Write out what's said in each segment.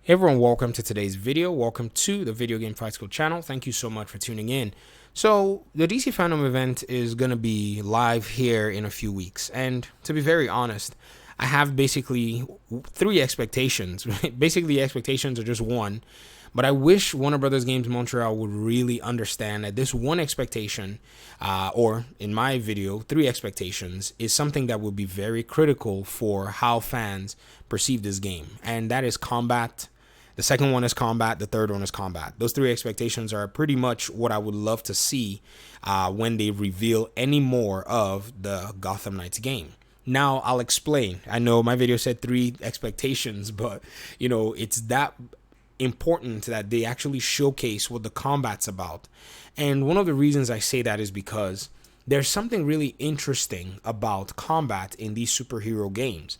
Hey everyone, welcome to today's video. Welcome to the Video Game Fight School channel. Thank you so much for tuning in. So the DC Fandom event is going to be live here in a few weeks. And to be very honest, I have basically three expectations. Basically, the expectations are just one. But I wish Warner Brothers Games Montreal would really understand that this one expectation, or in my video, three expectations, is something that would be very critical for how fans perceive this game. And that is combat. The second one is combat. The third one is combat. Those three expectations are pretty much what I would love to see when they reveal any more of the Gotham Knights game. Now, I'll explain. I know my video said three expectations, but, it's that important that they actually showcase what the combat's about. And one of the reasons I say that is because there's something really interesting about combat in these superhero games.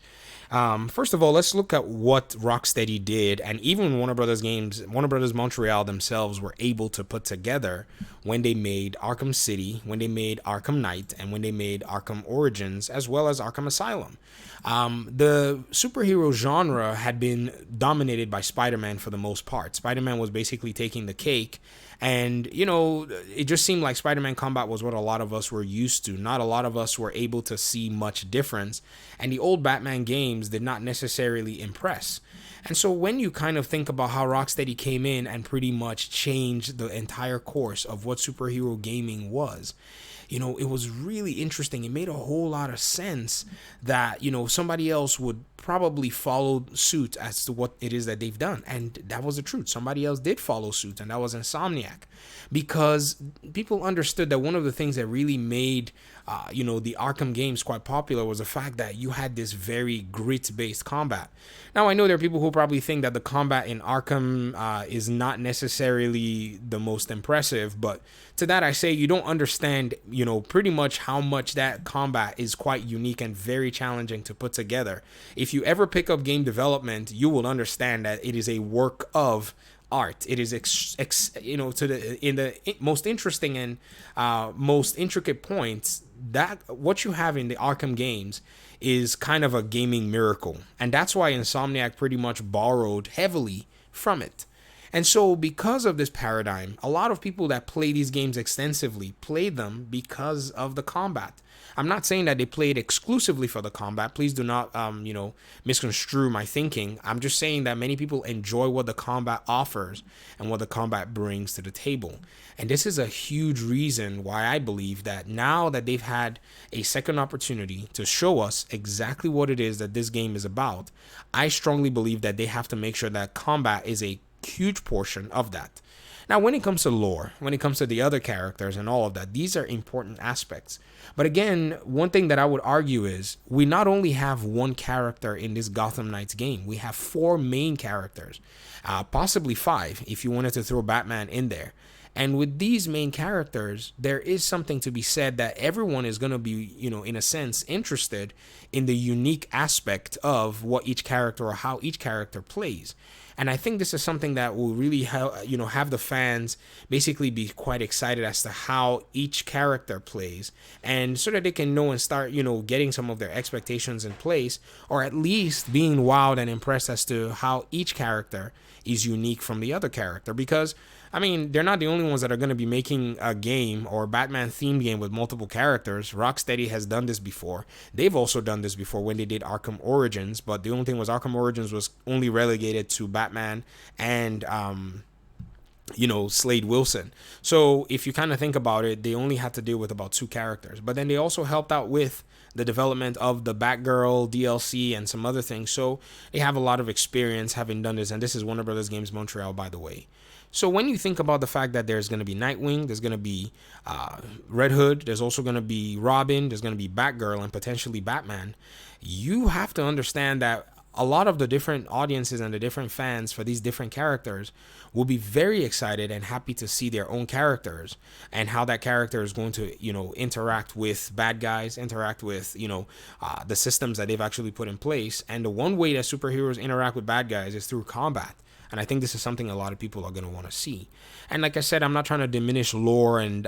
First of all, let's look at what Rocksteady did, and even Warner Brothers Montreal themselves were able to put together when they made Arkham City, when they made Arkham Knight, and when they made Arkham Origins, as well as Arkham Asylum. The superhero genre had been dominated by Spider-Man for the most part. Spider-Man was basically taking the cake, and, it just seemed like Spider-Man combat was what a lot of us were used to. Not a lot of us were able to see much difference, and the old Batman games did not necessarily impress. And so when you kind of think about how Rocksteady came in and pretty much changed the entire course of what superhero gaming was, it was really interesting. It made a whole lot of sense that, somebody else would probably follow suit as to what it is that they've done. And that was the truth. Somebody else did follow suit, and that was Insomniac. Because people understood that one of the things that really made, the Arkham games quite popular was the fact that you had this very grit-based combat. Now, I know there are people who probably think that the combat in Arkham is not necessarily the most impressive, but to that I say you don't understand, pretty much how much that combat is quite unique and very challenging to put together. If you ever pick up game development, you will understand that it is a work of art. It is in the most interesting and most intricate points, that what you have in the Arkham games is kind of a gaming miracle, and that's why Insomniac pretty much borrowed heavily from it. And so because of this paradigm, a lot of people that play these games extensively play them because of the combat. I'm not saying that they play it exclusively for the combat. Please do not, misconstrue my thinking. I'm just saying that many people enjoy what the combat offers and what the combat brings to the table. And this is a huge reason why I believe that now that they've had a second opportunity to show us exactly what it is that this game is about, I strongly believe that they have to make sure that combat is a huge portion of that. Now, when it comes to lore, when it comes to the other characters and all of that, these are important aspects. But again, one thing that I would argue is we not only have one character in this Gotham Knights game, we have four main characters, possibly five if you wanted to throw Batman in there. And with these main characters, there is something to be said that everyone is going to be, in a sense, interested in the unique aspect of what each character or how each character plays. And I think this is something that will really have the fans basically be quite excited as to how each character plays, and so that they can know and start, getting some of their expectations in place, or at least being wowed and impressed as to how each character is unique from the other character. Because they're not the only ones that are going to be making a game or Batman themed game with multiple characters. Rocksteady has done this before. They've also done this before when they did Arkham Origins, but the only thing was Arkham Origins was only relegated to Batman and Slade Wilson. So if you kind of think about it, they only had to deal with about two characters. But then they also helped out with the development of the Batgirl DLC and some other things. So they have a lot of experience having done this, and this is Warner Brothers Games Montreal, by the way. So when you think about the fact that there's going to be Nightwing, there's going to be Red Hood, there's also going to be Robin, there's going to be Batgirl, and potentially Batman, you have to understand that a lot of the different audiences and the different fans for these different characters will be very excited and happy to see their own characters and how that character is going to, interact with bad guys, interact with, the systems that they've actually put in place. And the one way that superheroes interact with bad guys is through combat. And I think this is something a lot of people are going to want to see. And like I said, I'm not trying to diminish lore and,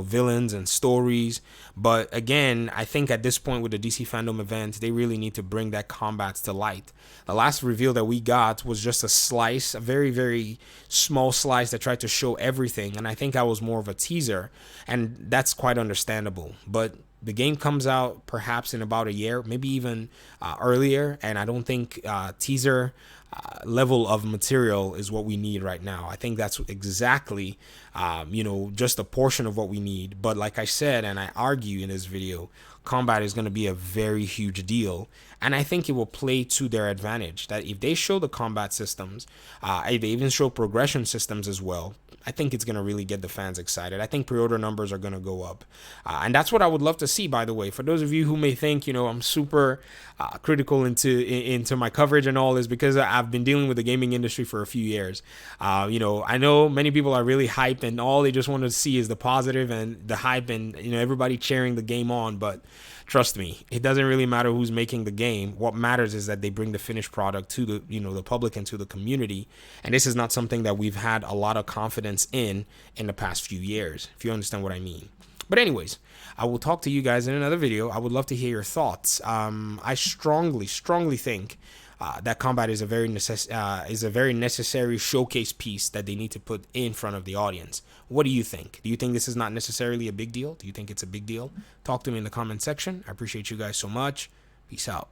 villains and stories. But again, I think at this point with the DC Fandom event, they really need to bring that combat to light. The last reveal that we got was just a slice, a very, very small slice that tried to show everything. And I think that was more of a teaser. And that's quite understandable. But the game comes out perhaps in about a year, maybe even earlier. And I don't think teaser level of material is what we need right now. I think that's exactly, just a portion of what we need. But like I said, and I argue in this video, combat is going to be a very huge deal. And I think it will play to their advantage that if they show the combat systems, if they even show progression systems as well, I think it's going to really get the fans excited. I think pre-order numbers are going to go up. And that's what I would love to see, by the way. For those of you who may think, I'm super critical into my coverage and all, is because I've been dealing with the gaming industry for a few years. I know many people are really hyped and all they just want to see is the positive and the hype and, everybody cheering the game on. But trust me, it doesn't really matter who's making the game. What matters is that they bring the finished product to the public and to the community. And this is not something that we've had a lot of confidence in the past few years, if you understand what I mean. But anyways, I will talk to you guys in another video. I would love to hear your thoughts. I strongly think that combat is a very necessary showcase piece that they need to put in front of the audience. What do you think? Do you think this is not necessarily a big deal? Do you think it's a big deal? Talk to me in the comment section. I appreciate you guys so much. Peace out.